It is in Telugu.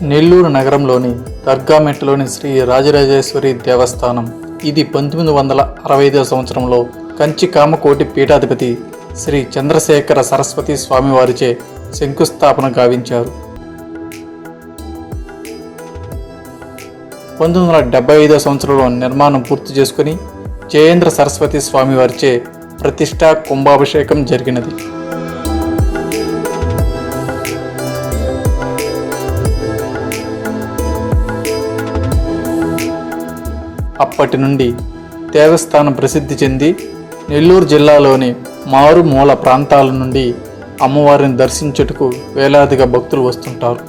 నెల్లూరు నగరంలోని దర్గామెట్లోని శ్రీ రాజరాజేశ్వరి దేవస్థానం. ఇది 1965 సంవత్సరంలో కంచి కామకోటి పీఠాధిపతి శ్రీ చంద్రశేఖర సరస్వతి స్వామివారిచే శంకుస్థాపన గావించారు. 1975 సంవత్సరంలో నిర్మాణం పూర్తి చేసుకుని జయేంద్ర సరస్వతి స్వామివారిచే ప్రతిష్టా కుంభాభిషేకం జరిగినది. అప్పటి నుండి దేవస్థానం ప్రసిద్ధి చెంది నెల్లూరు జిల్లాలోని మారుమూల ప్రాంతాల నుండి అమ్మవారిని దర్శించుటకు వేలాదిగా భక్తులు వస్తుంటారు.